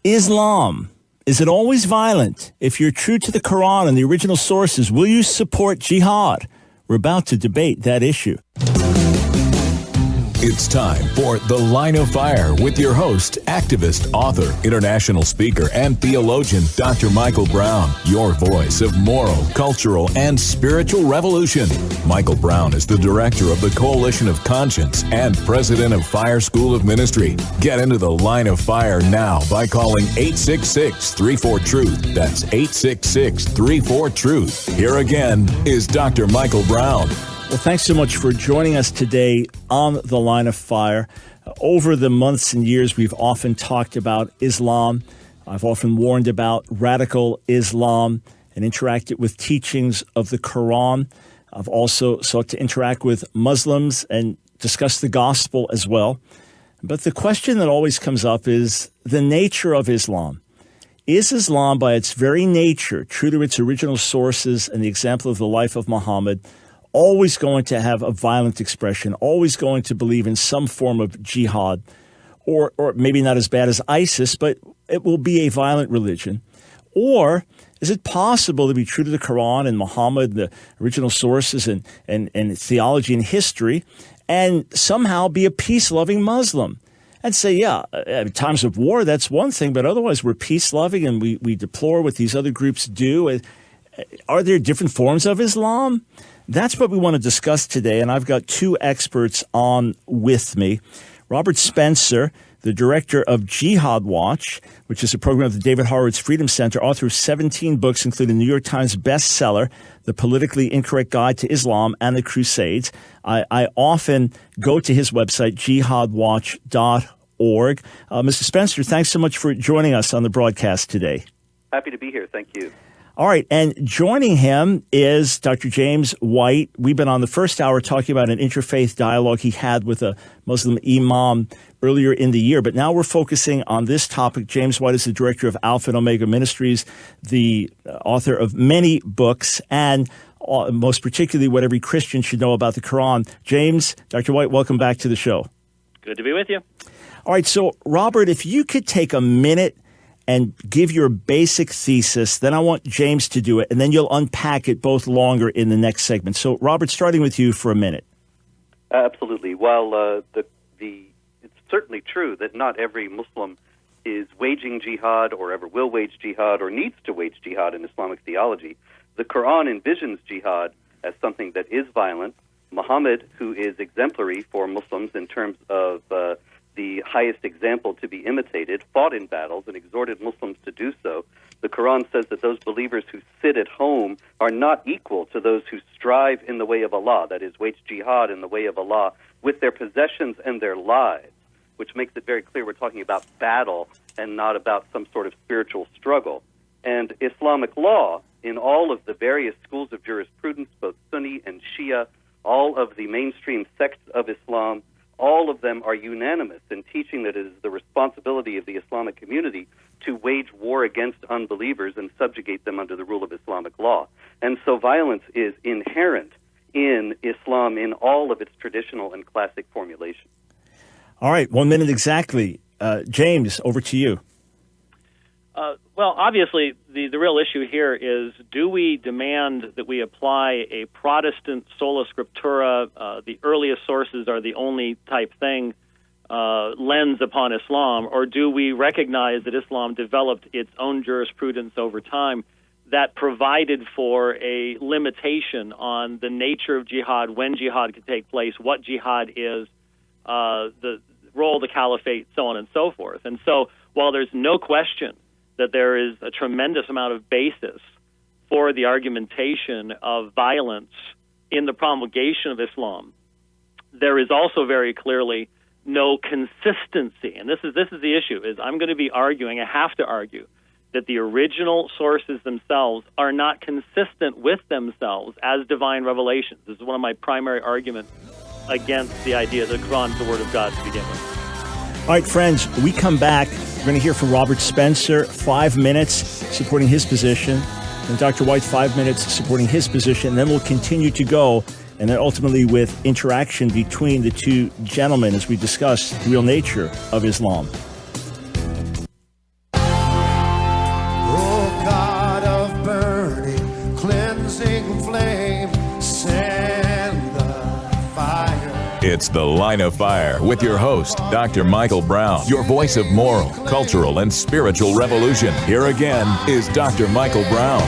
Islam, is it always violent? If you're true to the Quran and the original sources, will you support jihad? We're about to debate that issue. It's time for The Line of Fire with your host, activist, author, international speaker, and theologian, Dr. Michael Brown, your voice of moral, cultural, and spiritual revolution. Michael Brown is the director of the Coalition of Conscience and president of Fire School of Ministry. Get into The Line of Fire now by calling 866-34-TRUTH. That's 866-34-TRUTH. Here again is Dr. Michael Brown. Well, thanks so much for joining us today on The Line of Fire. Over the months and years, we've often talked about Islam. I've often warned about radical Islam and interacted with teachings of the Quran. I've also sought to interact with Muslims and discuss the gospel as well. But the question that always comes up is the nature of Islam. Is Islam, by its very nature, true to its original sources and the example of the life of Muhammad, always going to have a violent expression, always going to believe in some form of jihad, or maybe not as bad as ISIS, but it will be a violent religion? Or is it possible to be true to the Quran and Muhammad, the original sources and theology and history, and somehow be a peace-loving Muslim? And say, yeah, at times of war, that's one thing, but otherwise we're peace-loving and we deplore what these other groups do. Are there different forms of Islam? That's what we want to discuss today, and I've got two experts on with me. Robert Spencer, the director of Jihad Watch, which is a program of the David Horowitz Freedom Center, author of 17 books, including New York Times bestseller, The Politically Incorrect Guide to Islam and the Crusades. I often go to his website, jihadwatch.org. Mr. Spencer, thanks so much for joining us on the broadcast today. Happy to be here. Thank you. All right, and joining him is Dr. James White. We've been on the first hour talking about an interfaith dialogue he had with a Muslim imam earlier in the year, but now we're focusing on this topic. James White is the director of Alpha and Omega Ministries, the author of many books, and most particularly what every Christian should know about the Quran. James, Dr. White, welcome back to the show. Good to be with you. All right, so Robert, if you could take a minute and give your basic thesis, then I want James to do it, and then you'll unpack it both longer in the next segment. So, Robert, starting with you for a minute. Absolutely. While it's certainly true that not every Muslim is waging jihad or ever will wage jihad or needs to wage jihad in Islamic theology, the Quran envisions jihad as something that is violent. Muhammad, who is exemplary for Muslims in terms of the highest example to be imitated, fought in battles and exhorted Muslims to do so. The Quran says that those believers who sit at home are not equal to those who strive in the way of Allah, that is, wage jihad in the way of Allah, with their possessions and their lives, which makes it very clear we're talking about battle and not about some sort of spiritual struggle. And Islamic law, in all of the various schools of jurisprudence, both Sunni and Shia, all of the mainstream sects of Islam, all of them are unanimous in teaching that it is the responsibility of the Islamic community to wage war against unbelievers and subjugate them under the rule of Islamic law. And so violence is inherent in Islam in all of its traditional and classic formulations. All right, 1 minute exactly. James, over to you. Well, obviously, the real issue here is, do we demand that we apply a Protestant sola scriptura, the earliest sources are the only type thing, lens upon Islam, or do we recognize that Islam developed its own jurisprudence over time that provided for a limitation on the nature of jihad, when jihad could take place, what jihad is, the role of the caliphate, so on and so forth. And so while there's no question that there is a tremendous amount of basis for the argumentation of violence in the promulgation of Islam, there is also very clearly no consistency. And this is the issue, is I'm going to be arguing, I have to argue, that the original sources themselves are not consistent with themselves as divine revelations. This is one of my primary arguments against the idea that the Quran is the Word of God to begin with. All right, friends, we come back. We're going to hear from Robert Spencer, 5 minutes supporting his position, and Dr. White, 5 minutes supporting his position. And then we'll continue to go, and then ultimately with interaction between the two gentlemen as we discuss the real nature of Islam. It's The Line of Fire with your host, Dr. Michael Brown, your voice of moral, cultural, and spiritual revolution. Here again is Dr. Michael Brown.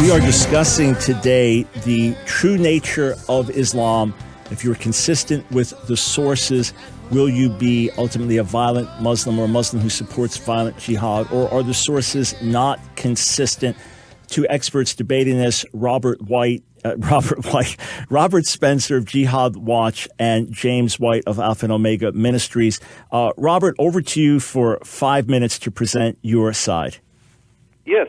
We are discussing today the true nature of Islam. If you're consistent with the sources, will you be ultimately a violent Muslim or a Muslim who supports violent jihad, or are the sources not consistent? Two experts debating this: Robert Spencer of Jihad Watch and James White of Alpha and Omega Ministries. Robert, over to you for 5 minutes to present your side. Yes.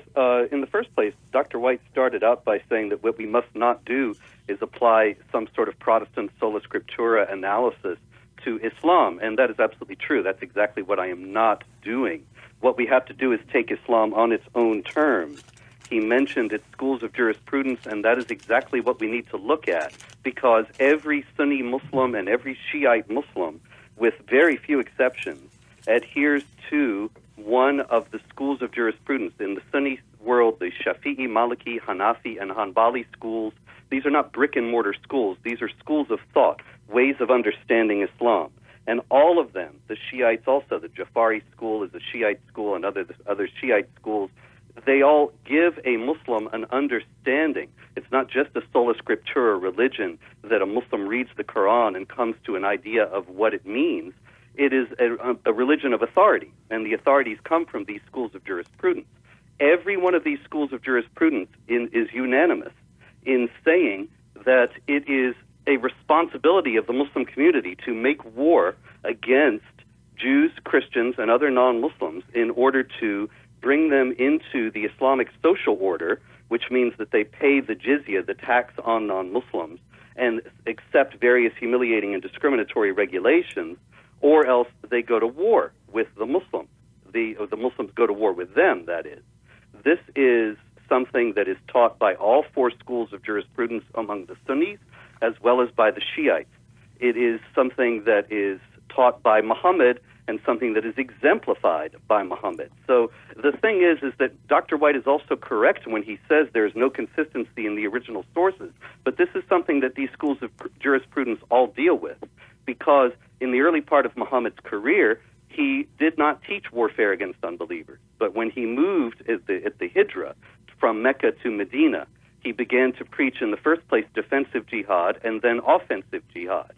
In the first place, Dr. White started out by saying that what we must not do is apply some sort of Protestant sola scriptura analysis to Islam, and that is absolutely true. That's exactly what I am not doing. What we have to do is take Islam on its own terms. He mentioned its schools of jurisprudence, and that is exactly what we need to look at, because every Sunni Muslim and every Shiite Muslim, with very few exceptions, adheres to one of the schools of jurisprudence. In the Sunni world, the Shafi'i, Maliki, Hanafi, and Hanbali schools, these are not brick-and-mortar schools. These are schools of thought, ways of understanding Islam. And all of them, the Shiites also, the Jafari school is a Shiite school, and other Shiite schools, they all give a Muslim an understanding. It's not just a sola scriptura religion that a Muslim reads the Quran and comes to an idea of what it means. It is a religion of authority, and the authorities come from these schools of jurisprudence. Every one of these schools of jurisprudence is unanimous in saying that it is a responsibility of the Muslim community to make war against Jews, Christians, and other non-Muslims in order to bring them into the Islamic social order, which means that they pay the jizya, the tax on non-Muslims, and accept various humiliating and discriminatory regulations, or else they go to war with the Muslims. The Muslims go to war with them, that is. This is something that is taught by all four schools of jurisprudence among the Sunnis, as well as by the Shiites. It is something that is taught by Muhammad and something that is exemplified by Muhammad. So the thing is that Dr. White is also correct when he says there is no consistency in the original sources, but this is something that these schools of jurisprudence all deal with, because in the early part of Muhammad's career, he did not teach warfare against unbelievers. But when he moved at the Hijrah from Mecca to Medina, he began to preach in the first place defensive jihad and then offensive jihad.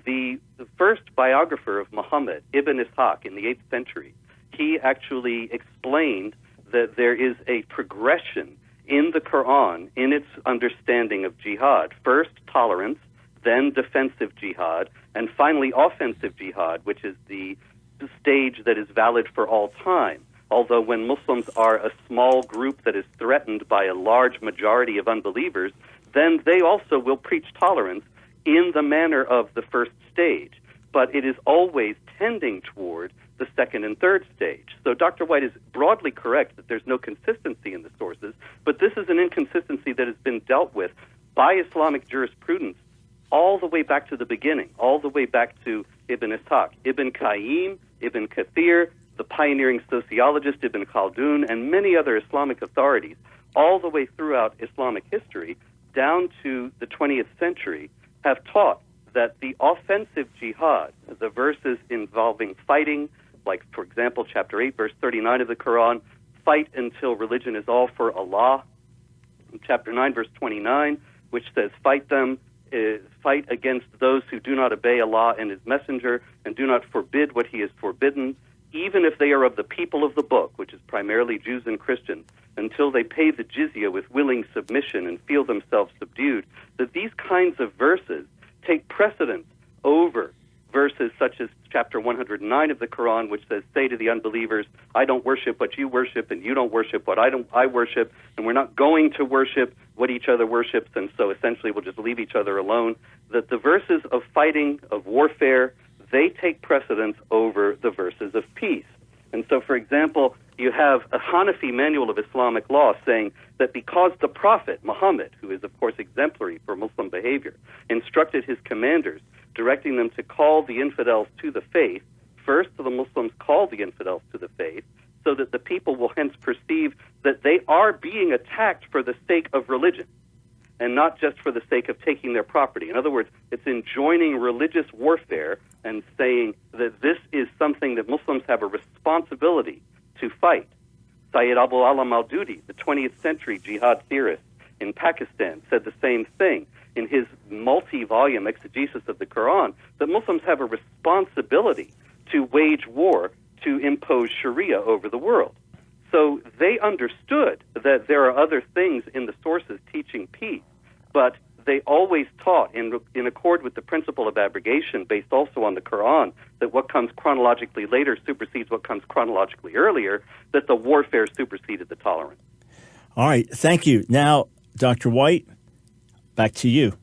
The first biographer of Muhammad, Ibn Ishaq, in the 8th century, he actually explained that there is a progression in the Quran in its understanding of jihad. First, tolerance, then defensive jihad, and finally offensive jihad, which is the stage that is valid for all time. Although when Muslims are a small group that is threatened by a large majority of unbelievers, then they also will preach tolerance in the manner of the first stage. But it is always tending toward the second and third stage. So Dr. White is broadly correct that there's no consistency in the sources, but this is an inconsistency that has been dealt with by Islamic jurisprudence all the way back to the beginning, all the way back to Ibn Ishaq, Ibn Qayyim, Ibn Kathir, the pioneering sociologist Ibn Khaldun, and many other Islamic authorities, all the way throughout Islamic history, down to the 20th century, have taught that the offensive jihad, the verses involving fighting, like, for example, chapter 8, verse 39 of the Quran, fight until religion is all for Allah. Chapter 9, verse 29, which says, fight against those who do not obey Allah and His Messenger, and do not forbid what He has forbidden, even if they are of the people of the book, which is primarily Jews and Christians, until they pay the jizya with willing submission and feel themselves subdued, that these kinds of verses take precedence over verses such as chapter 109 of the Quran, which says, say to the unbelievers, I don't worship what you worship, and you don't worship what I worship, and we're not going to worship what each other worships, and so essentially we'll just leave each other alone. That the verses of fighting, of warfare, they take precedence over the verses of peace. And so, for example, you have a Hanafi manual of Islamic law saying that because the Prophet, Muhammad, who is, of course, exemplary for Muslim behavior, instructed his commanders, directing them to call the infidels to the faith, first the Muslims call the infidels to the faith, so that the people will hence perceive that they are being attacked for the sake of religion. and not just for the sake of taking their property. In other words, it's enjoining religious warfare and saying that this is something that Muslims have a responsibility to fight. Sayyid Abu Alam al-Dudi, the 20th century jihad theorist in Pakistan, said the same thing in his multi-volume exegesis of the Quran, that Muslims have a responsibility to wage war to impose Sharia over the world. So they understood that there are other things in the sources teaching peace, but they always taught, in accord with the principle of abrogation, based also on the Quran, that what comes chronologically later supersedes what comes chronologically earlier, that the warfare superseded the tolerance. All right, thank you. Now, Dr. White, back to you.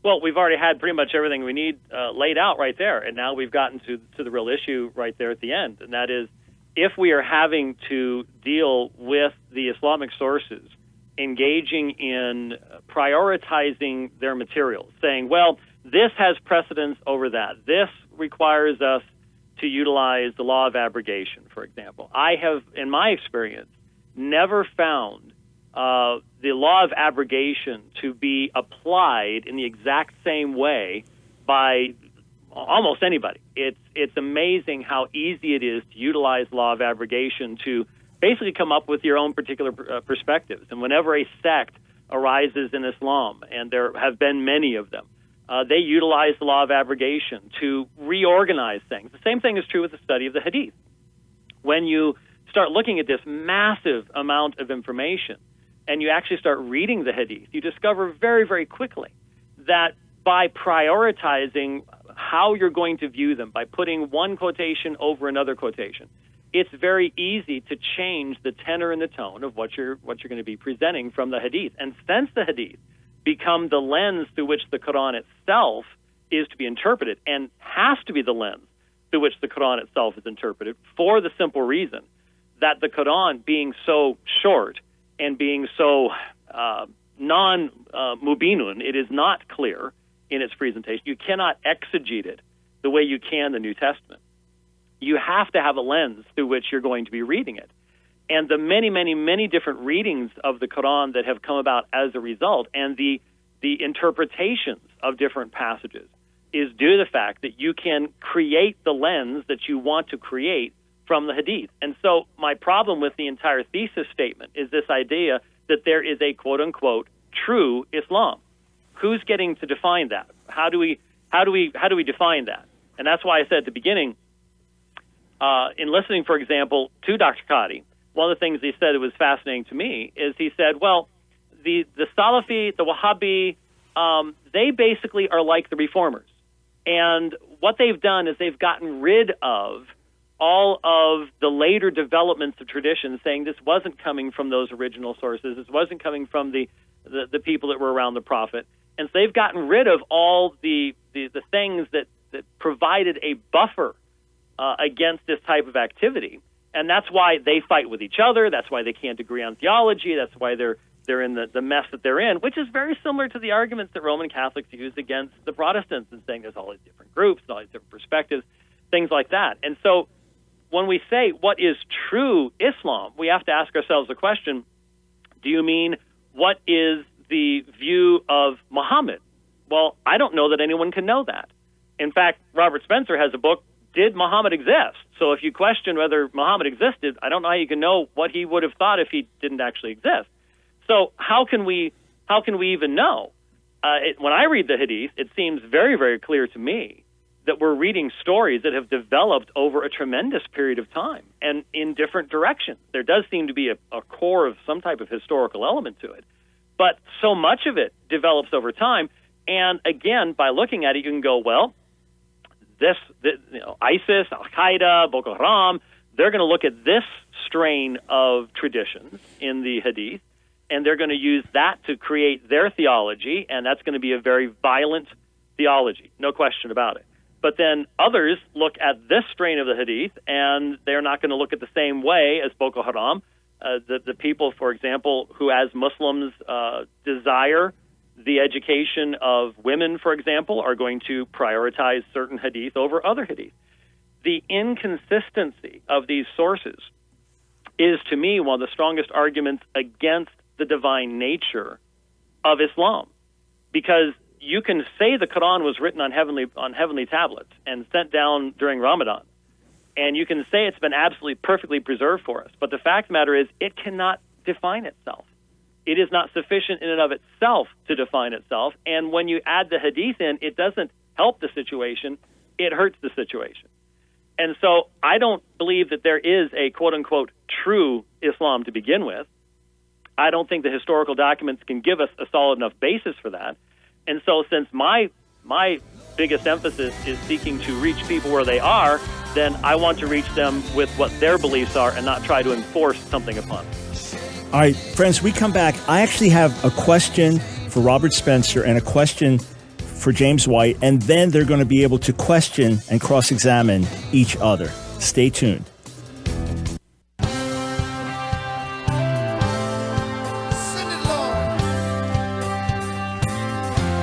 Well, we've already had pretty much everything we need laid out right there, and now we've gotten to the real issue right there at the end, and that is, if we are having to deal with the Islamic sources engaging in prioritizing their materials, saying, well, this has precedence over that. This requires us to utilize the law of abrogation, for example. I have, in my experience, never found the law of abrogation to be applied in the exact same way by almost anybody. It's amazing how easy it is to utilize law of abrogation to basically come up with your own particular perspectives. And whenever a sect arises in Islam, and there have been many of them, they utilize the law of abrogation to reorganize things. The same thing is true with the study of the Hadith. When you start looking at this massive amount of information and you actually start reading the Hadith, you discover very, very quickly that by prioritizing how you're going to view them, by putting one quotation over another quotation, it's very easy to change the tenor and the tone of what you're going to be presenting from the Hadith. And since the Hadith become the lens through which the Quran itself is to be interpreted, and has to be the lens through which the Quran itself is interpreted, for the simple reason that the Quran, being so short and being so non-mubinun, it is not clear in its presentation. You cannot exegete it the way you can the New Testament. You have to have a lens through which you're going to be reading it. And the many, many, many different readings of the Quran that have come about as a result, and the interpretations of different passages, is due to the fact that you can create the lens that you want to create from the Hadith. And so my problem with the entire thesis statement is this idea that there is a quote-unquote true Islam. Who's getting to define that? How do we define that? And that's why I said at the beginning, in listening, for example, to Dr. Qadi, one of the things he said that was fascinating to me is he said, well, the Salafi, the Wahhabi, they basically are like the Reformers. And what they've done is they've gotten rid of all of the later developments of tradition, saying this wasn't coming from those original sources, this wasn't coming from the people that were around the Prophet. And so they've gotten rid of all the things that provided a buffer against this type of activity. And that's why they fight with each other. That's why they can't agree on theology. That's why they're in the mess that they're in, which is very similar to the arguments that Roman Catholics use against the Protestants, and saying there's all these different groups and all these different perspectives, things like that. And so when we say what is true Islam, we have to ask ourselves the question, do you mean what is the view of Muhammad? Well, I don't know that anyone can know that. In fact, Robert Spencer has a book, Did Muhammad Exist? So if you question whether Muhammad existed, I don't know how you can know what he would have thought if he didn't actually exist. So how can we even know? When I read the Hadith, it seems very, very clear to me that we're reading stories that have developed over a tremendous period of time and in different directions. There does seem to be a core of some type of historical element to it, but so much of it develops over time. And again, by looking at it, you can go, well, ISIS, Al-Qaeda, Boko Haram, they're going to look at this strain of traditions in the Hadith, and they're going to use that to create their theology, and that's going to be a very violent theology, no question about it. But then others look at this strain of the Hadith, and they're not going to look at the same way as Boko Haram. The people, for example, who as Muslims desire the education of women, for example, are going to prioritize certain Hadith over other Hadith. The inconsistency of these sources is, to me, one of the strongest arguments against the divine nature of Islam, because you can say the Quran was written on heavenly tablets and sent down during Ramadan, and you can say it's been absolutely perfectly preserved for us. But the fact of the matter is, it cannot define itself. It is not sufficient in and of itself to define itself. And when you add the Hadith in, it doesn't help the situation; it hurts the situation. And so, I don't believe that there is a quote unquote true Islam to begin with. I don't think the historical documents can give us a solid enough basis for that. And so, since my biggest emphasis is seeking to reach people where they are, then I want to reach them with what their beliefs are and not try to enforce something upon them. All right, friends, we come back. I actually have a question for Robert Spencer and a question for James White, and then they're going to be able to question and cross-examine each other. Stay tuned.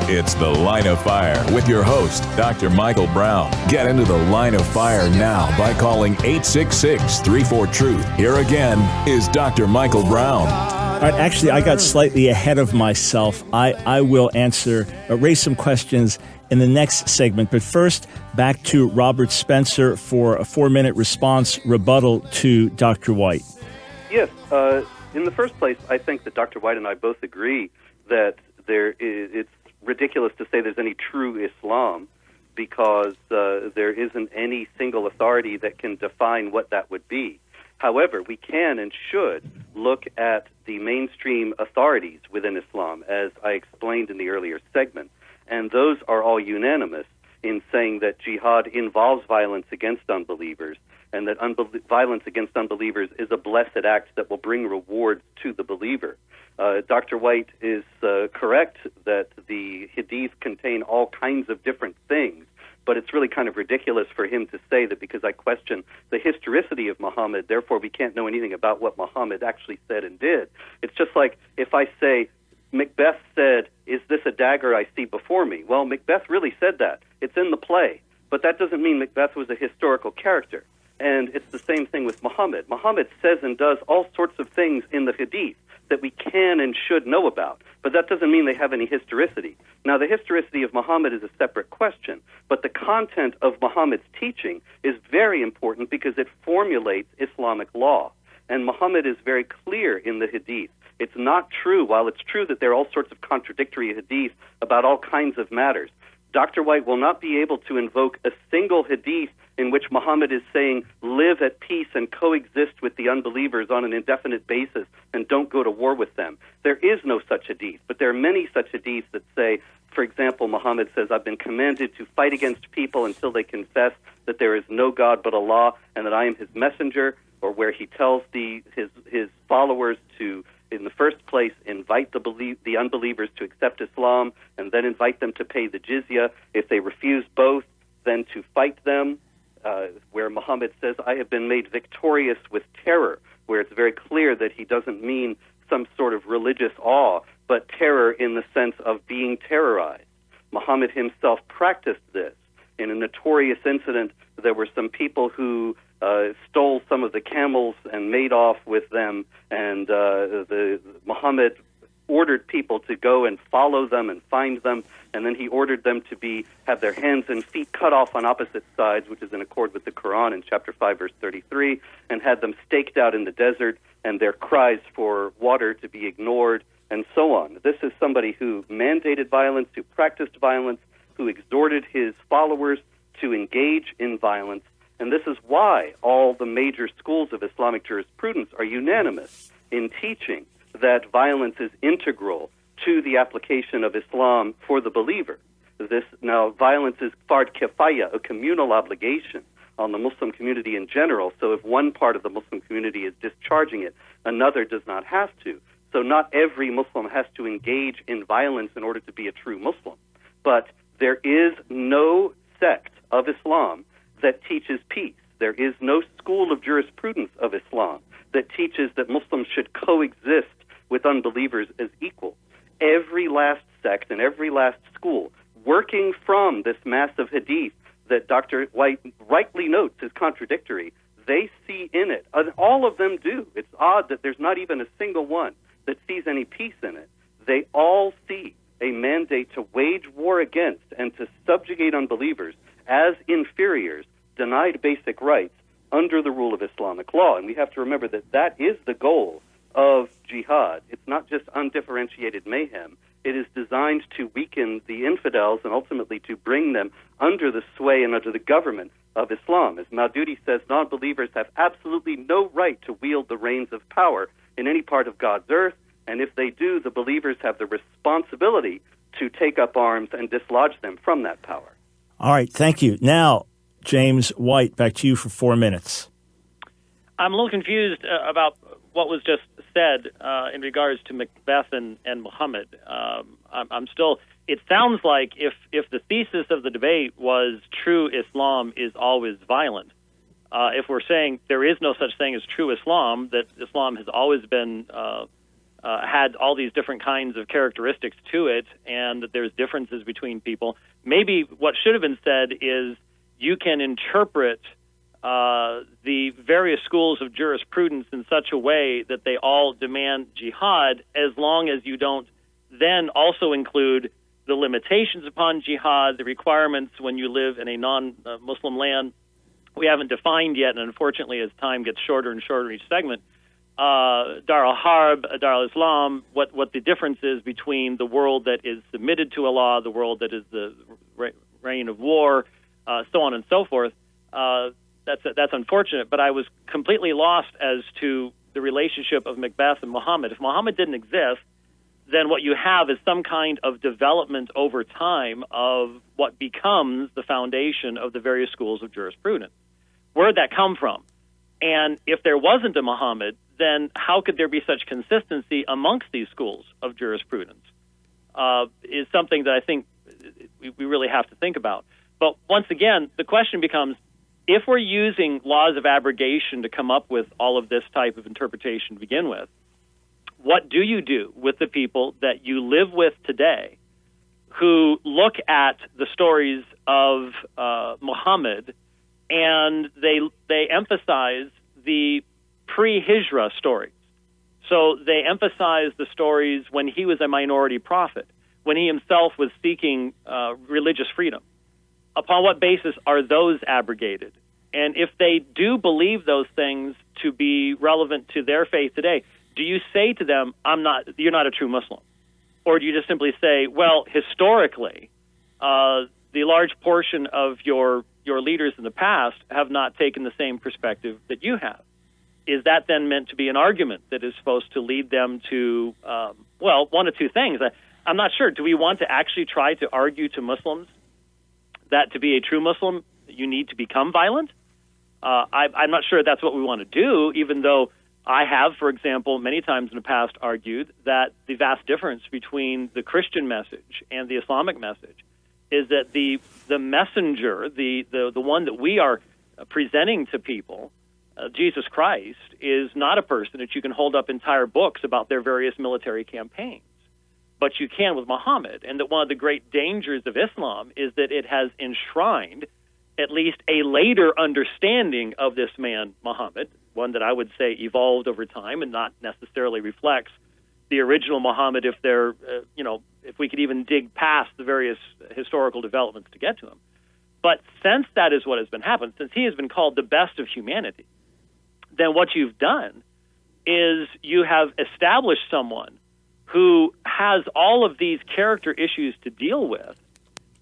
It's The Line of Fire with your host, Dr. Michael Brown. Get into the Line of Fire now by calling 866-34-TRUTH. Here again is Dr. Michael Brown. All right, actually, I got slightly ahead of myself. I will raise some questions in the next segment. But first, back to Robert Spencer for a 4-minute response rebuttal to Dr. White. Yes. In the first place, I think that Dr. White and I both agree that it's ridiculous to say there's any true Islam, because there isn't any single authority that can define what that would be. However, we can and should look at the mainstream authorities within Islam, as I explained in the earlier segment, and those are all unanimous in saying that jihad involves violence against unbelievers, and that violence against unbelievers is a blessed act that will bring rewards to the believer. Dr. White is correct that the Hadith contain all kinds of different things, but it's really kind of ridiculous for him to say that because I question the historicity of Muhammad, therefore we can't know anything about what Muhammad actually said and did. It's just like if I say, Macbeth said, "Is this a dagger I see before me?" Well, Macbeth really said that. It's in the play, but that doesn't mean Macbeth was a historical character. And it's the same thing with Muhammad. Muhammad says and does all sorts of things in the Hadith that we can and should know about, but that doesn't mean they have any historicity. Now, the historicity of Muhammad is a separate question, but the content of Muhammad's teaching is very important because it formulates Islamic law. And Muhammad is very clear in the Hadith. It's not true, while it's true that there are all sorts of contradictory Hadith about all kinds of matters, Dr. White will not be able to invoke a single Hadith in which Muhammad is saying, live at peace and coexist with the unbelievers on an indefinite basis and don't go to war with them. There is no such Hadith, but there are many such Hadiths that say, for example, Muhammad says, I've been commanded to fight against people until they confess that there is no God but Allah and that I am his messenger, or where he tells his followers to, in the first place, invite the unbelievers to accept Islam and then invite them to pay the jizya. If they refuse both, then to fight them. Where Muhammad says, I have been made victorious with terror, where it's very clear that he doesn't mean some sort of religious awe, but terror in the sense of being terrorized. Muhammad himself practiced this. In a notorious incident, there were some people who stole some of the camels and made off with them, and Muhammad ordered people to go and follow them and find them, and then he ordered them to have their hands and feet cut off on opposite sides, which is in accord with the Quran in chapter 5, verse 33, and had them staked out in the desert, and their cries for water to be ignored, and so on. This is somebody who mandated violence, who practiced violence, who exhorted his followers to engage in violence, and this is why all the major schools of Islamic jurisprudence are unanimous in teaching that violence is integral to the application of Islam for the believer. Now, violence is fard kifaya, a communal obligation on the Muslim community in general, so if one part of the Muslim community is discharging it, another does not have to. So not every Muslim has to engage in violence in order to be a true Muslim. But there is no sect of Islam that teaches peace. There is no school of jurisprudence of Islam that teaches that Muslims should coexist with unbelievers as equal. Every last sect and every last school, working from this mass of hadith that Dr. White rightly notes is contradictory, they see in it, and all of them do. It's odd that there's not even a single one that sees any peace in it. they all see a mandate to wage war against and to subjugate unbelievers as inferiors, denied basic rights under the rule of Islamic law. And we have to remember that that is the goal of jihad. It's not just undifferentiated mayhem. It is designed to weaken the infidels and ultimately to bring them under the sway and under the government of Islam. As Maududi says, non-believers have absolutely no right to wield the reins of power in any part of God's earth, and if they do, the believers have the responsibility to take up arms and dislodge them from that power. All right, thank you. Now, James White, back to you for 4 minutes. I'm a little confused about what was just said in regards to Macbeth and Muhammad. I'm still. It sounds like if the thesis of the debate was true Islam is always violent, if we're saying there is no such thing as true Islam, that Islam has always been had all these different kinds of characteristics to it, and that there's differences between people, maybe what should have been said is you can interpret the various schools of jurisprudence in such a way that they all demand jihad, as long as you don't then also include the limitations upon jihad, the requirements when you live in a non-Muslim land. We haven't defined yet, and unfortunately as time gets shorter and shorter each segment, Dar al-Harb, Dar al-Islam, what the difference is between the world that is submitted to Allah, the world that is the reign of war, so on and so forth. That's unfortunate, but I was completely lost as to the relationship of Macbeth and Muhammad. If Muhammad didn't exist, then what you have is some kind of development over time of what becomes the foundation of the various schools of jurisprudence. Where did that come from? And if there wasn't a Muhammad, then how could there be such consistency amongst these schools of jurisprudence? Is something that I think we really have to think about. But once again, the question becomes, if we're using laws of abrogation to come up with all of this type of interpretation to begin with, what do you do with the people that you live with today who look at the stories of Muhammad and they emphasize the pre-Hijra stories? So they emphasize the stories when he was a minority prophet, when he himself was seeking religious freedom. Upon what basis are those abrogated? And if they do believe those things to be relevant to their faith today, do you say to them, you're not a true Muslim? Or do you just simply say, well, historically, the large portion of your leaders in the past have not taken the same perspective that you have? Is that then meant to be an argument that is supposed to lead them to, one of two things? I'm not sure. Do we want to actually try to argue to Muslims that to be a true Muslim, you need to become violent? I'm not sure that's what we want to do, even though I have, for example, many times in the past argued that the vast difference between the Christian message and the Islamic message is that the messenger, the one that we are presenting to people, Jesus Christ, is not a person that you can hold up entire books about their various military campaigns. But you can with Muhammad, and that one of the great dangers of Islam is that it has enshrined at least a later understanding of this man, Muhammad, one that I would say evolved over time and not necessarily reflects the original Muhammad if if we could even dig past the various historical developments to get to him. But since that is what has been happening, since he has been called the best of humanity, then what you've done is you have established someone who has all of these character issues to deal with,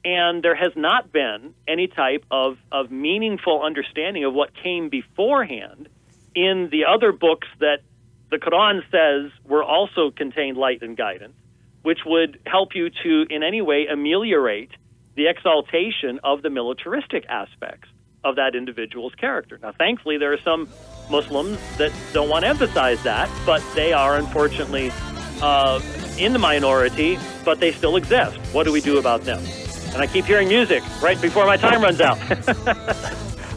and there has not been any type of meaningful understanding of what came beforehand in the other books that the Quran says were also contained light and guidance, which would help you to in any way ameliorate the exaltation of the militaristic aspects of that individual's character. Now, thankfully, there are some Muslims that don't want to emphasize that, but they are unfortunately in the minority, but they still exist. What do we do about them? And I keep hearing music right before my time runs out.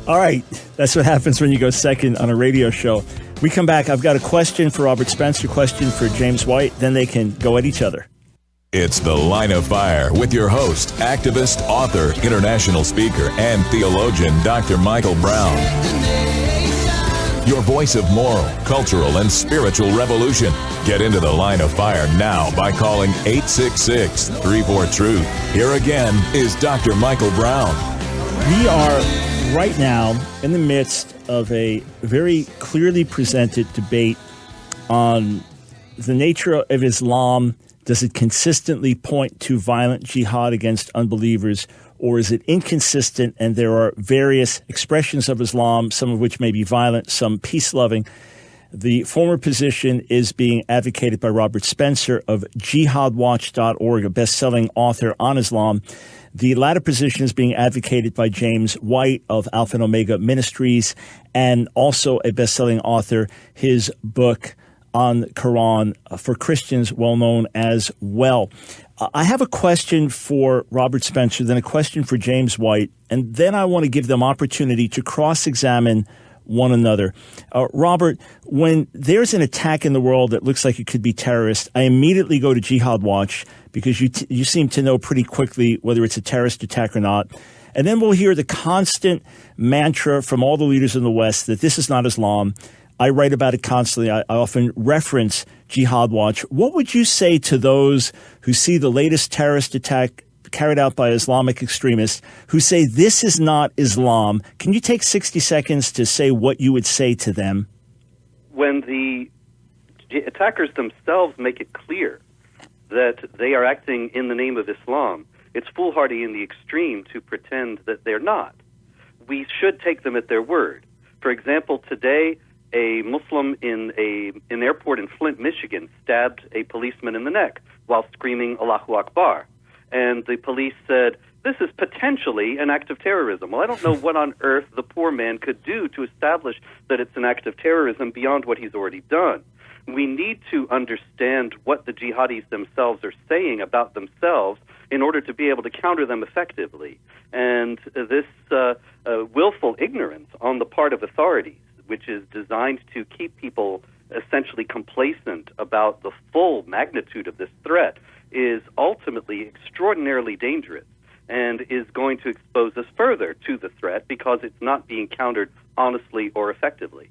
All right. That's what happens when you go second on a radio show. We come back. I've got a question for Robert Spencer, a question for James White. Then they can go at each other. It's The Line of Fire with your host, activist, author, international speaker, and theologian, Dr. Michael Brown. your voice of moral, cultural, and spiritual revolution. Get into the line of fire now by calling 866-34-TRUTH. Here again is Dr. Michael Brown. We are right now in the midst of a very clearly presented debate on the nature of Islam. Does it consistently point to violent jihad against unbelievers, or is it inconsistent and there are various expressions of Islam, some of which may be violent, some peace-loving? The former position is being advocated by Robert Spencer of jihadwatch.org, a best-selling author on Islam. The latter position is being advocated by James White of Alpha and Omega Ministries, and also a best-selling author. His book on Quran for Christians, well known as well. I have a question for Robert Spencer, then a question for James White, and then I want to give them opportunity to cross-examine one another. Robert, when there's an attack in the world that looks like it could be terrorist, I immediately go to Jihad Watch because you seem to know pretty quickly whether it's a terrorist attack or not. And then we'll hear the constant mantra from all the leaders in the West that this is not Islam. I write about it constantly. I often reference Jihad Watch. What would you say to those who see the latest terrorist attack carried out by Islamic extremists who say this is not Islam? Can you take 60 seconds to say what you would say to them? When the attackers themselves make it clear that they are acting in the name of Islam, it's foolhardy in the extreme to pretend that they're not. We should take them at their word. For example, today, a Muslim in an airport in Flint, Michigan, stabbed a policeman in the neck while screaming Allahu Akbar. And the police said, this is potentially an act of terrorism. Well, I don't know what on earth the poor man could do to establish that it's an act of terrorism beyond what he's already done. We need to understand what the jihadis themselves are saying about themselves in order to be able to counter them effectively. And this willful ignorance on the part of authorities, which is designed to keep people essentially complacent about the full magnitude of this threat, is ultimately extraordinarily dangerous and is going to expose us further to the threat because it's not being countered honestly or effectively.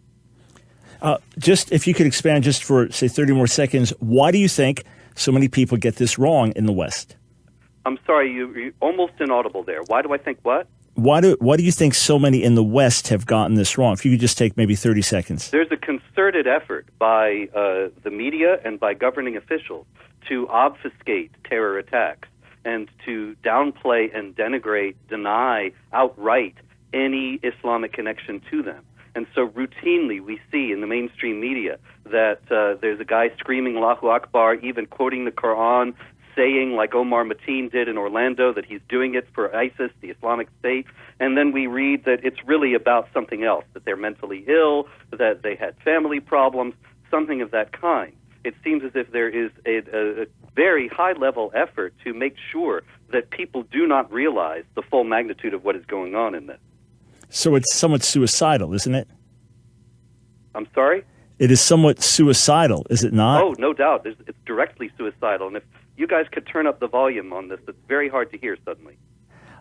Just if you could expand just for, say, 30 more seconds, why do you think so many people get this wrong in the West? I'm sorry, you're almost inaudible there. Why do I think what? Why do you think so many in the West have gotten this wrong? If you could just take maybe 30 seconds. There's a concerted effort by the media and by governing officials to obfuscate terror attacks and to downplay and denigrate, deny outright any Islamic connection to them. And so routinely we see in the mainstream media that there's a guy screaming Allahu Akbar, even quoting the Quran, saying, like Omar Mateen did in Orlando, that he's doing it for ISIS, the Islamic State, and then we read that it's really about something else, that they're mentally ill, that they had family problems, something of that kind. It seems as if there is a very high-level effort to make sure that people do not realize the full magnitude of what is going on in this. So it's somewhat suicidal, isn't it? I'm sorry? It is somewhat suicidal, is it not? Oh, no doubt. It's directly suicidal. And if you guys could turn up the volume on this, it's very hard to hear suddenly.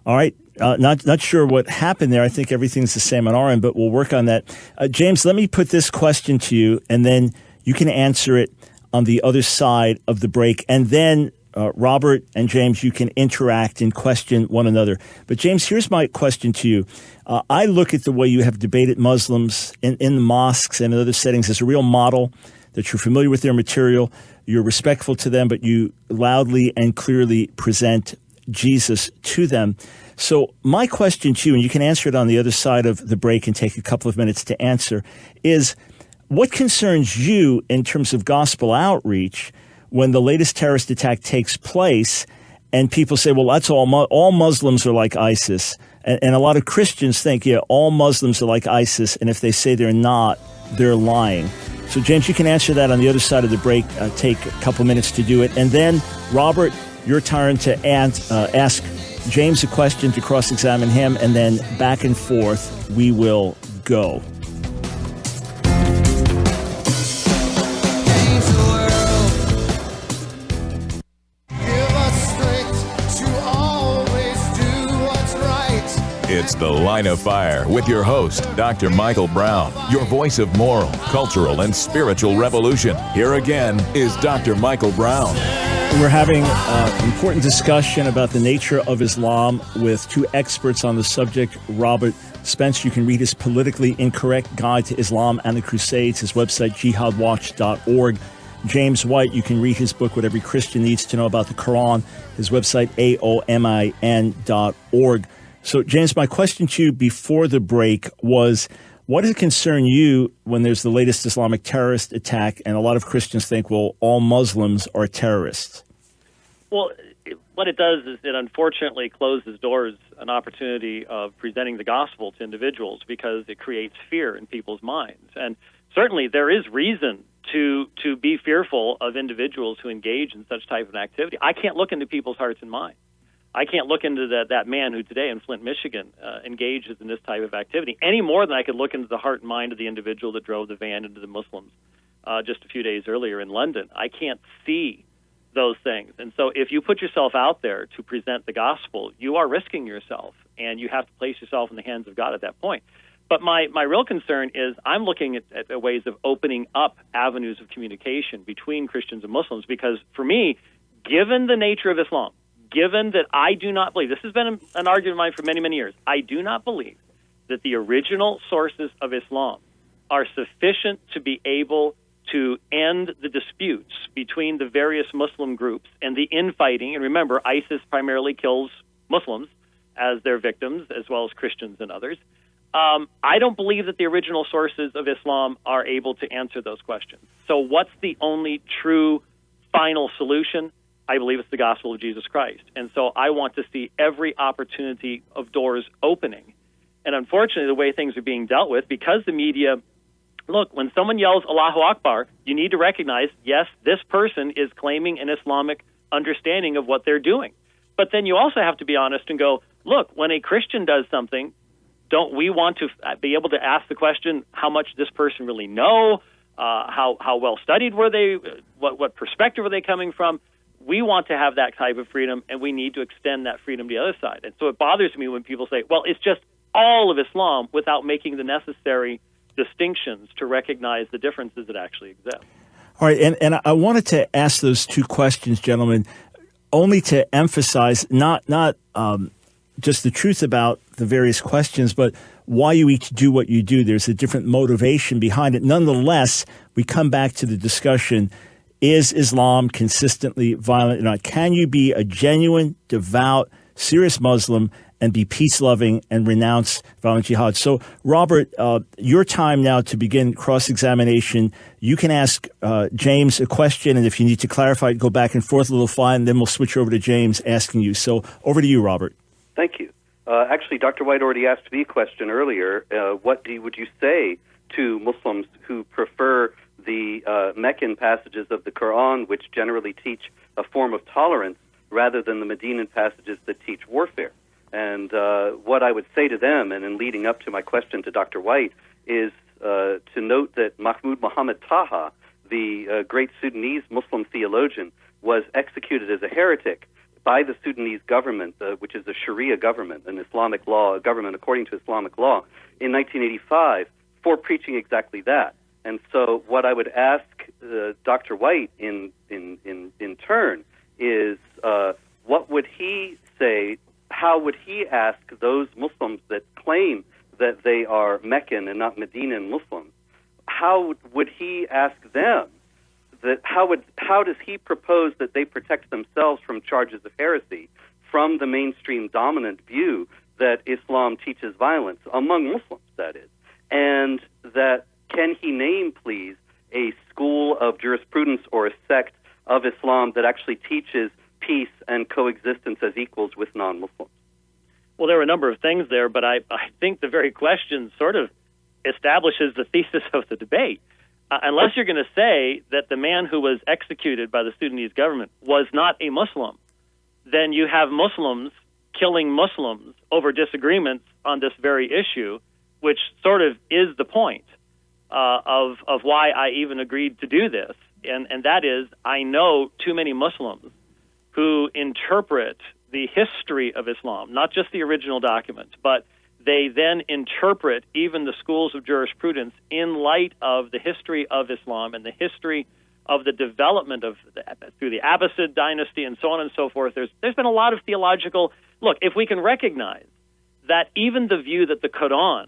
All right. Not sure what happened there. I think everything's the same on our end, but we'll work on that. James, let me put this question to you, and then you can answer it on the other side of the break. And then, Robert and James, you can interact and question one another. But, James, here's my question to you. I look at the way you have debated Muslims in the mosques and in other settings as a real model, that you're familiar with their material, you're respectful to them, but you loudly and clearly present Jesus to them. So my question to you, and you can answer it on the other side of the break and take a couple of minutes to answer, is what concerns you in terms of gospel outreach when the latest terrorist attack takes place and people say, well, that's all Muslims are like ISIS. And a lot of Christians think, yeah, all Muslims are like ISIS, and if they say they're not, they're lying. So, James, you can answer that on the other side of the break. Take a couple minutes to do it. And then, Robert, your turn to ask James a question, to cross-examine him, and then back and forth we will go. It's The Line of Fire with your host, Dr. Michael Brown, your voice of moral, cultural, and spiritual revolution. Here again is Dr. Michael Brown. We're having an important discussion about the nature of Islam with two experts on the subject. Robert Spence, you can read his Politically Incorrect Guide to Islam and the Crusades, his website, jihadwatch.org. James White, you can read his book, What Every Christian Needs to Know About the Quran, his website, aomin.org. So, James, my question to you before the break was, what does it concern you when there's the latest Islamic terrorist attack, and a lot of Christians think, well, all Muslims are terrorists? Well, what it does is it unfortunately closes doors an opportunity of presenting the gospel to individuals because it creates fear in people's minds. And certainly there is reason to be fearful of individuals who engage in such type of activity. I can't look into people's hearts and minds. I can't look into that man who today in Flint, Michigan, engages in this type of activity any more than I could look into the heart and mind of the individual that drove the van into the Muslims just a few days earlier in London. I can't see those things. And so if you put yourself out there to present the gospel, you are risking yourself, and you have to place yourself in the hands of God at that point. But my real concern is I'm looking at ways of opening up avenues of communication between Christians and Muslims, because for me, given the nature of Islam, given that I do not believe, this has been an argument of mine for many, many years, I do not believe that the original sources of Islam are sufficient to be able to end the disputes between the various Muslim groups and the infighting. And remember, ISIS primarily kills Muslims as their victims, as well as Christians and others. I don't believe that the original sources of Islam are able to answer those questions. So what's the only true final solution? I believe it's the gospel of Jesus Christ. And so I want to see every opportunity of doors opening. And unfortunately, the way things are being dealt with, because the media, look, when someone yells Allahu Akbar, you need to recognize, yes, this person is claiming an Islamic understanding of what they're doing. But then you also have to be honest and go, look, when a Christian does something, don't we want to be able to ask the question, how much this person really know? How well studied were they? What perspective are they coming from? We want to have that type of freedom, and we need to extend that freedom to the other side. And so it bothers me when people say, well, it's just all of Islam, without making the necessary distinctions to recognize the differences that actually exist. All right, and I wanted to ask those two questions, gentlemen, only to emphasize not just the truth about the various questions, but why you each do what you do. There's a different motivation behind it. Nonetheless, we come back to the discussion, is Islam consistently violent or not? Can you be a genuine, devout, serious Muslim and be peace-loving and renounce violent jihad? So, Robert, your time now to begin cross-examination. You can ask James a question, and if you need to clarify it, go back and forth a little fine, and then we'll switch over to James asking you. So, over to you, Robert. Thank you. Actually, Dr. White already asked me a question earlier. What would you say to Muslims who prefer the Meccan passages of the Quran, which generally teach a form of tolerance, rather than the Medinan passages that teach warfare? And what I would say to them, and in leading up to my question to Dr. White, is to note that Mahmoud Muhammad Taha, the great Sudanese Muslim theologian, was executed as a heretic by the Sudanese government, which is a Sharia government, an Islamic law, a government according to Islamic law, in 1985 for preaching exactly that. And so what I would ask Dr. White in turn is what would he say, how would he ask those Muslims that claim that they are Meccan and not Medinan Muslims, how would he ask them that how does he propose that they protect themselves from charges of heresy from the mainstream dominant view that Islam teaches violence among Muslims, that is, and that can he name, please, a school of jurisprudence or a sect of Islam that actually teaches peace and coexistence as equals with non-Muslims? Well, there are a number of things there, but I think the very question sort of establishes the thesis of the debate. Unless you're going to say that the man who was executed by the Sudanese government was not a Muslim, then you have Muslims killing Muslims over disagreements on this very issue, which sort of is the point of why I even agreed to do this. And that is, I know too many Muslims who interpret the history of Islam, not just the original documents, but they then interpret even the schools of jurisprudence in light of the history of Islam and the history of the development of through the Abbasid dynasty and so on and so forth. There's been a lot of theological look. If we can recognize that even the view that the Quran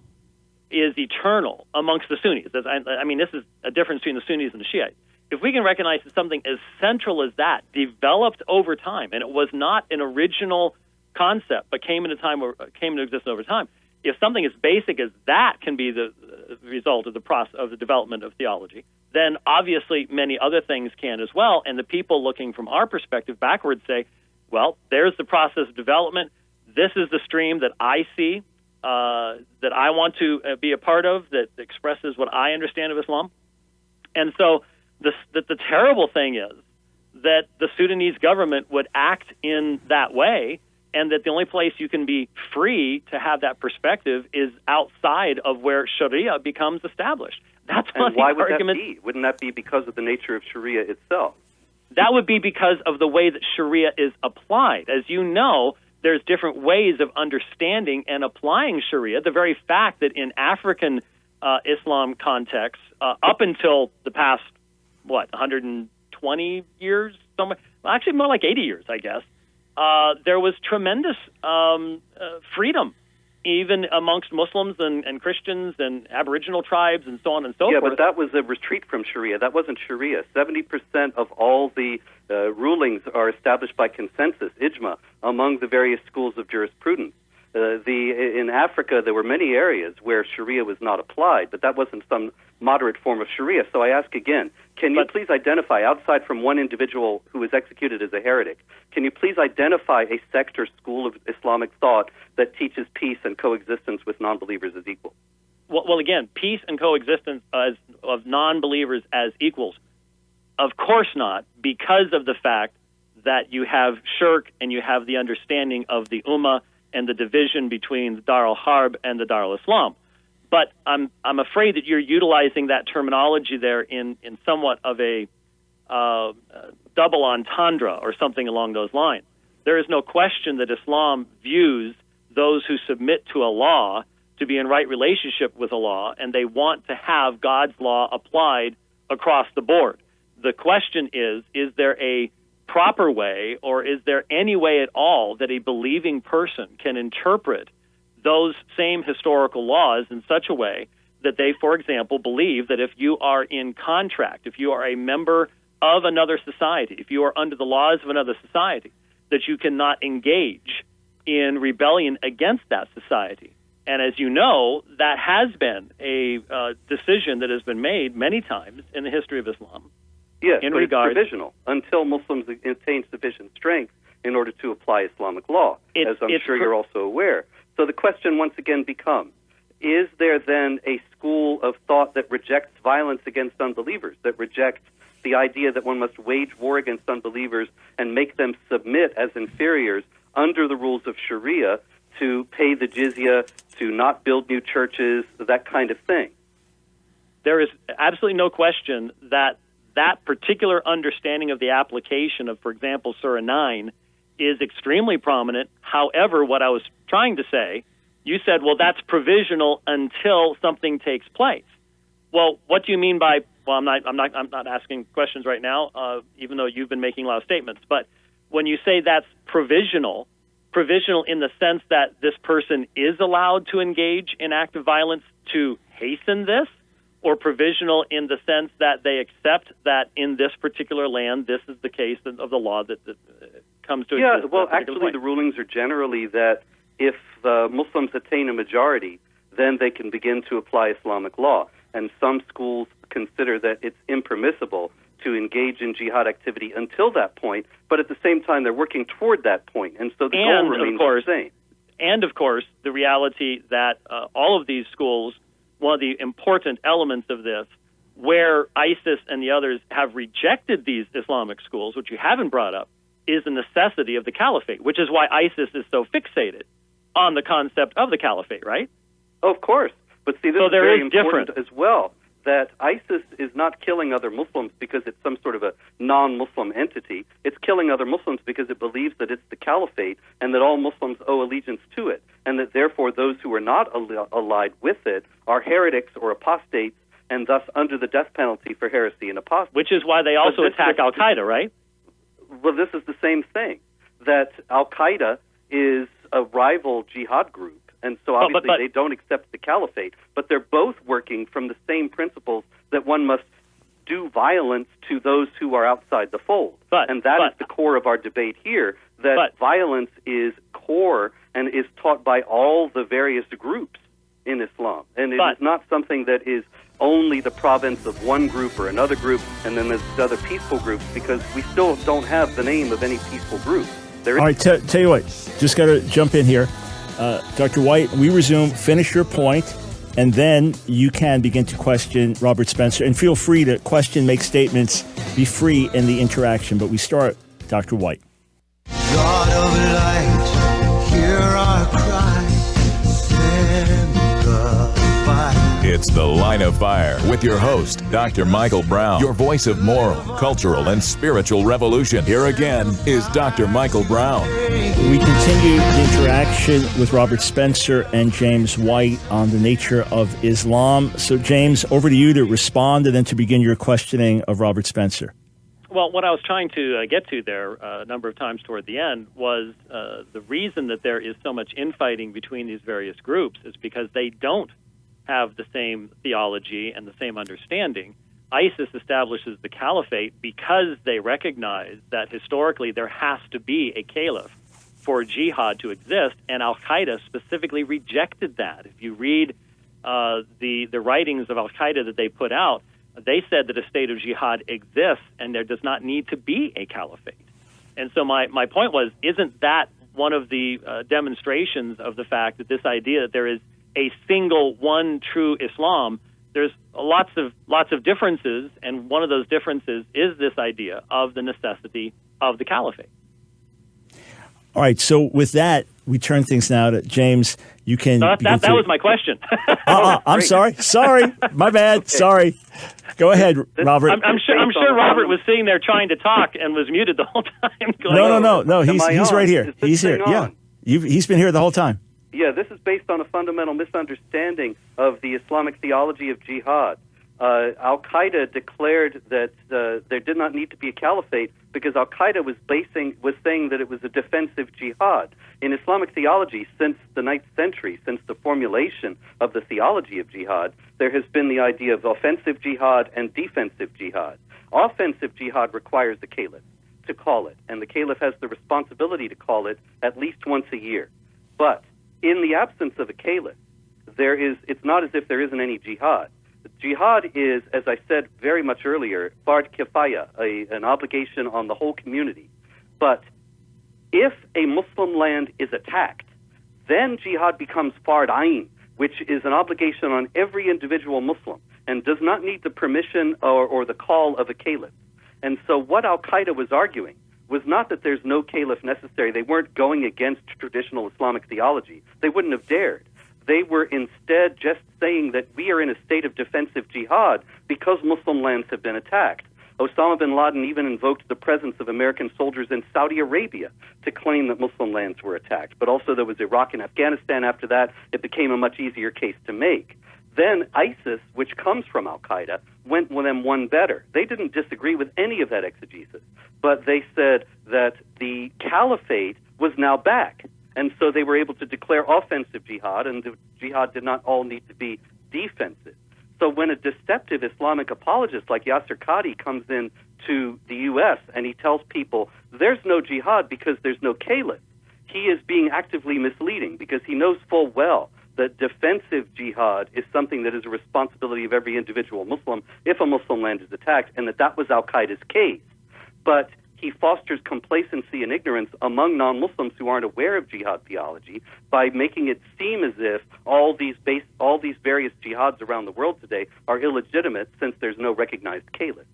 is eternal amongst the Sunnis, I mean, this is a difference between the Sunnis and the Shiites. If we can recognize that something as central as that developed over time, and it was not an original concept, but came into existence over time. If something as basic as that can be the result of the process of the development of theology, then obviously many other things can as well. And the people looking from our perspective backwards say, well, there's the process of development. This is the stream that I see, that I want to be a part of, that expresses what I understand of Islam. And so the terrible thing is that the Sudanese government would act in that way, and that the only place you can be free to have that perspective is outside of where Sharia becomes established. That's one of the arguments. And why would that be? Wouldn't that be because of the nature of Sharia itself? That would be because of the way that Sharia is applied. As you know, there's different ways of understanding and applying Sharia. The very fact that in African Islam contexts, up until the past, 120 years? Actually, more like 80 years, I guess. There was tremendous freedom, even amongst Muslims and Christians and Aboriginal tribes and so on and so forth. Yeah, but that was a retreat from Sharia. That wasn't Sharia. 70% of all the rulings are established by consensus, ijma, among the various schools of jurisprudence. In Africa, there were many areas where Sharia was not applied, but that wasn't some moderate form of Sharia. So I ask again, can you please identify, outside from one individual who was executed as a heretic, can you please identify a sect or school of Islamic thought that teaches peace and coexistence with non-believers as equals? Well, again, peace and coexistence of non-believers as equals. Of course not, because of the fact that you have shirk and you have the understanding of the ummah and the division between the Dar al-Harb and the Dar al-Islam. But I'm afraid that you're utilizing that terminology there in somewhat of a double entendre or something along those lines. There is no question that Islam views those who submit to Allah to be in right relationship with Allah, and they want to have God's law applied across the board. The question is there a proper way, or is there any way at all that a believing person can interpret those same historical laws in such a way that they, for example, believe that if you are in contract, if you are a member of another society, if you are under the laws of another society, that you cannot engage in rebellion against that society? And as you know, that has been a decision that has been made many times in the history of Islam. Yes, but it's provisional until Muslims attain sufficient strength in order to apply Islamic law, as I'm sure you're also aware. So the question once again becomes, is there then a school of thought that rejects violence against unbelievers, that rejects the idea that one must wage war against unbelievers and make them submit as inferiors under the rules of Sharia to pay the jizya, to not build new churches, that kind of thing? There is absolutely no question that that particular understanding of the application of, for example, Surah 9 is extremely prominent. However, what I was trying to say, you said, well, that's provisional until something takes place. Well, what do you mean by, well, I'm not asking questions right now, even though you've been making a lot of statements, but when you say that's provisional in the sense that this person is allowed to engage in active violence to hasten this, or provisional in the sense that they accept that in this particular land, this is the case of the law that comes to exist? Yeah, well, actually, the rulings are generally that if Muslims attain a majority, then they can begin to apply Islamic law. And some schools consider that it's impermissible to engage in jihad activity until that point, but at the same time, they're working toward that point. And so the goal remains the same. And, of course, the reality that all of these schools, one of the important elements of this, where ISIS and the others have rejected these Islamic schools, which you haven't brought up, is the necessity of the caliphate, which is why ISIS is so fixated on the concept of the caliphate, right? Of course. But see, this is very important as well, that ISIS is not killing other Muslims because it's some sort of a non-Muslim entity. It's killing other Muslims because it believes that it's the caliphate and that all Muslims owe allegiance to it, and that therefore those who are not allied with it are heretics or apostates, and thus under the death penalty for heresy and apostasy. Which is why they also attack Al-Qaeda, right? Well, this is the same thing, that Al-Qaeda is a rival jihad group, and so obviously they don't accept the caliphate, but they're both working from the same principles that one must do violence to those who are outside the fold. And that is the core of our debate here, that violence is core and is taught by all the various groups in Islam. And it is not something that is only the province of one group or another group, and then there's other peaceful groups, because we still don't have the name of any peaceful group. All right, tell you what, just got to jump in here. Dr. White, we resume, finish your point, and then you can begin to question Robert Spencer. And feel free to question, make statements, be free in the interaction. But we start, Dr. White. God of light, hear our cry, send the fire. It's The Line of Fire with your host, Dr. Michael Brown, your voice of moral, cultural, and spiritual revolution. Here again is Dr. Michael Brown. We continue the interaction with Robert Spencer and James White on the nature of Islam. So, James, over to you to respond and then to begin your questioning of Robert Spencer. Well, what I was trying to get to there a number of times toward the end was the reason that there is so much infighting between these various groups is because they don't have the same theology and the same understanding. ISIS establishes the caliphate because they recognize that historically there has to be a caliph for jihad to exist, and Al-Qaeda specifically rejected that. If you read the writings of Al-Qaeda that they put out, they said that a state of jihad exists and there does not need to be a caliphate. And so my point was, isn't that one of the demonstrations of the fact that this idea that there is a single, one true Islam, there's lots of differences, and one of those differences is this idea of the necessity of the caliphate. All right, so with that, we turn things now to James. You can. No, that was my question. I'm sorry, my bad. Sorry. Go ahead, Robert. I'm sure Robert was sitting there trying to talk and was muted the whole time. No. He's right here. He's here. Yeah, he's been here the whole time. Yeah, this is based on a fundamental misunderstanding of the Islamic theology of jihad. Al-Qaeda declared that there did not need to be a caliphate because Al-Qaeda was saying that it was a defensive jihad. In Islamic theology, since the 9th century, since the formulation of the theology of jihad, there has been the idea of offensive jihad and defensive jihad. Offensive jihad requires the caliph to call it, and the caliph has the responsibility to call it at least once a year. But in the absence of a caliph, it's not as if there isn't any jihad. Jihad is, as I said very much earlier, fard kifaya, an obligation on the whole community. But if a Muslim land is attacked, then jihad becomes fard ayn, which is an obligation on every individual Muslim and does not need the permission or the call of a caliph. And so what Al-Qaeda was arguing was not that there's no caliph necessary. They weren't going against traditional Islamic theology. They wouldn't have dared. They were instead just saying that we are in a state of defensive jihad because Muslim lands have been attacked. Osama bin Laden even invoked the presence of American soldiers in Saudi Arabia to claim that Muslim lands were attacked. But also there was Iraq and Afghanistan after that. It became a much easier case to make. Then ISIS, which comes from Al-Qaeda, went with them one better. They didn't disagree with any of that exegesis, but they said that the caliphate was now back. And so they were able to declare offensive jihad, and the jihad did not all need to be defensive. So when a deceptive Islamic apologist like Yasser Qadi comes in to the U.S. and he tells people there's no jihad because there's no caliph, he is being actively misleading because he knows full well that defensive jihad is something that is a responsibility of every individual Muslim if a Muslim land is attacked, and that was Al-Qaeda's case. But he fosters complacency and ignorance among non-Muslims who aren't aware of jihad theology by making it seem as if all these various jihads around the world today are illegitimate since there's no recognized caliph.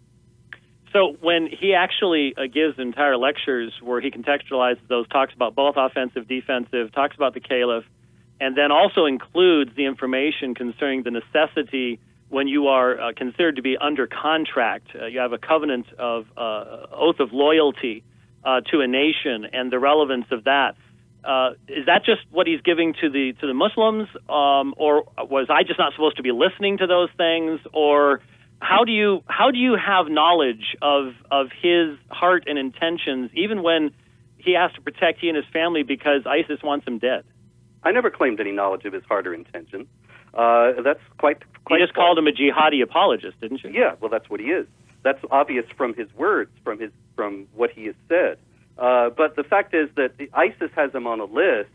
So when he actually gives entire lectures where he contextualizes those, talks about both offensive, defensive, talks about the caliph, and then also includes the information concerning the necessity when you are considered to be under contract. You have a covenant of oath of loyalty to a nation, and the relevance of that. Is that just what he's giving to the Muslims, or was I just not supposed to be listening to those things, or how do you have knowledge of his heart and intentions, even when he has to protect he and his family because ISIS wants him dead? I never claimed any knowledge of his heart or intention. That's quite. You just called him a jihadi apologist, didn't you? Yeah, well, that's what he is. That's obvious from his words, from what he has said. But the fact is that ISIS has him on a list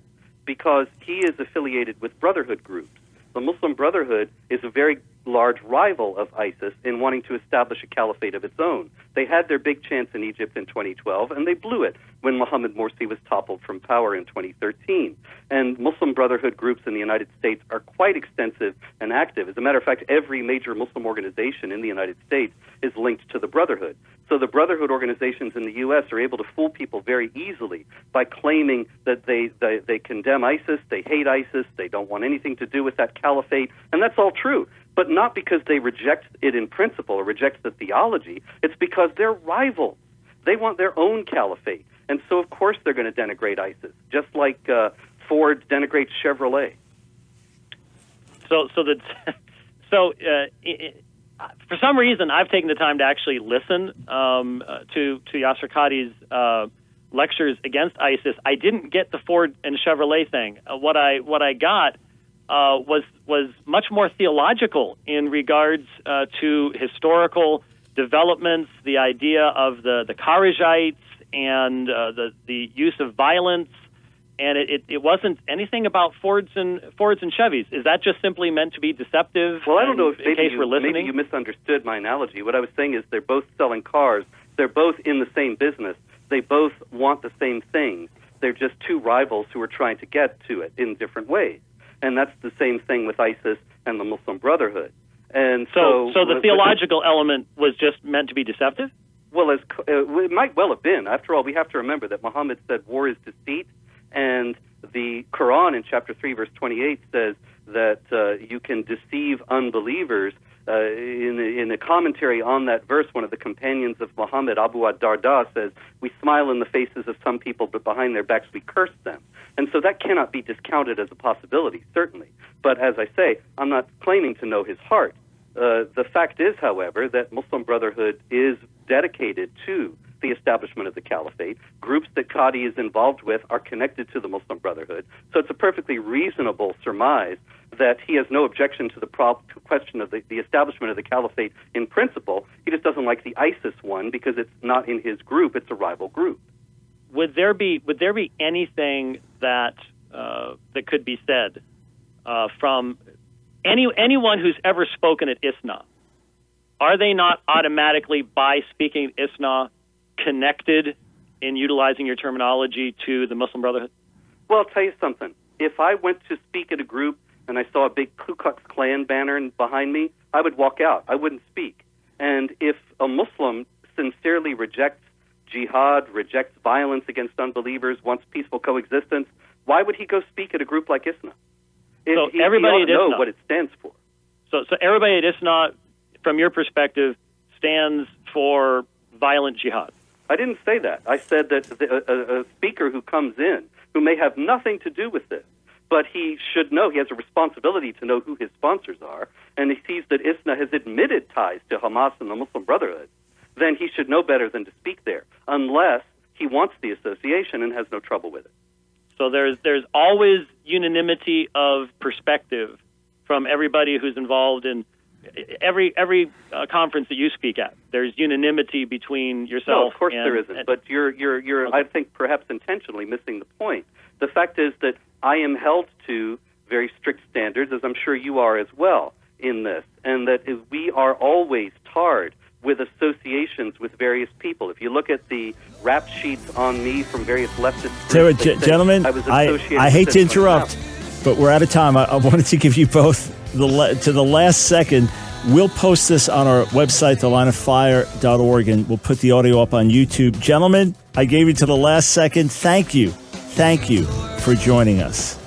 because he is affiliated with Brotherhood groups. The Muslim Brotherhood is a very large rival of ISIS in wanting to establish a caliphate of its own. They had their big chance in Egypt in 2012, and they blew it when Mohammed Morsi was toppled from power in 2013. And Muslim Brotherhood groups in the United States are quite extensive and active. As a matter of fact, every major Muslim organization in the United States is linked to the Brotherhood. So the Brotherhood organizations in the U.S. are able to fool people very easily by claiming that they condemn ISIS, they hate ISIS, they don't want anything to do with that caliphate, and that's all true. But not because they reject it in principle or reject the theology. It's because they're rivals. They want their own caliphate. And so, of course, they're going to denigrate ISIS, just like Ford denigrates Chevrolet. For some reason, I've taken the time to actually listen to Yasser Qadhi's lectures against ISIS. I didn't get the Ford and Chevrolet thing. What I got was much more theological in regards to historical developments, the idea of the Kharijites and the use of violence, and it wasn't anything about Fords and Chevys. Is that just simply meant to be deceptive? Well, I don't know if maybe you misunderstood my analogy. What I was saying is they're both selling cars. They're both in the same business. They both want the same things. They're just two rivals who are trying to get to it in different ways. And that's the same thing with ISIS and the Muslim Brotherhood. And so the theological element was just meant to be deceptive? Well, it might well have been. After all, we have to remember that Muhammad said war is deceit, and the Quran in chapter 3, verse 28 says that you can deceive unbelievers. In a commentary on that verse, one of the companions of Muhammad, Abu ad-Darda, says, "We smile in the faces of some people, but behind their backs we curse them." And so that cannot be discounted as a possibility, certainly. But as I say, I'm not claiming to know his heart. The fact is, however, that Muslim Brotherhood is dedicated to the establishment of the caliphate. Groups that Qadhi is involved with are connected to the Muslim Brotherhood. So it's a perfectly reasonable surmise that he has no objection to the question of the establishment of the caliphate in principle. He just doesn't like the ISIS one because it's not in his group, it's a rival group. Would there be anything that could be said from anyone who's ever spoken at ISNA? Are they not automatically, by speaking at ISNA, connected in utilizing your terminology to the Muslim Brotherhood? Well, I'll tell you something. If I went to speak at a group and I saw a big Ku Klux Klan banner behind me, I would walk out. I wouldn't speak. And if a Muslim sincerely rejects jihad, rejects violence against unbelievers, wants peaceful coexistence, why would he go speak at a group like ISNA? Everybody he ought to know what it stands for. So everybody at ISNA, from your perspective, stands for violent jihad. I didn't say that. I said that a speaker who comes in, who may have nothing to do with this, but he should know, he has a responsibility to know who his sponsors are, and he sees that ISNA has admitted ties to Hamas and the Muslim Brotherhood, then he should know better than to speak there, unless he wants the association and has no trouble with it. So there's always unanimity of perspective from everybody who's involved in every conference that you speak at. There's unanimity between yourself. No, of course there isn't. But you're okay. I think perhaps intentionally missing the point. The fact is that I am held to very strict standards, as I'm sure you are as well in this, and that we are always tarred with associations with various people. If you look at the rap sheets on me from various leftist groups, gentlemen, I hate to interrupt, but we're out of time. I wanted to give you both to the last second. We'll post this on our website, thelineoffire.org, and we'll put the audio up on YouTube. Gentlemen, I gave you to the last second. Thank you for joining us.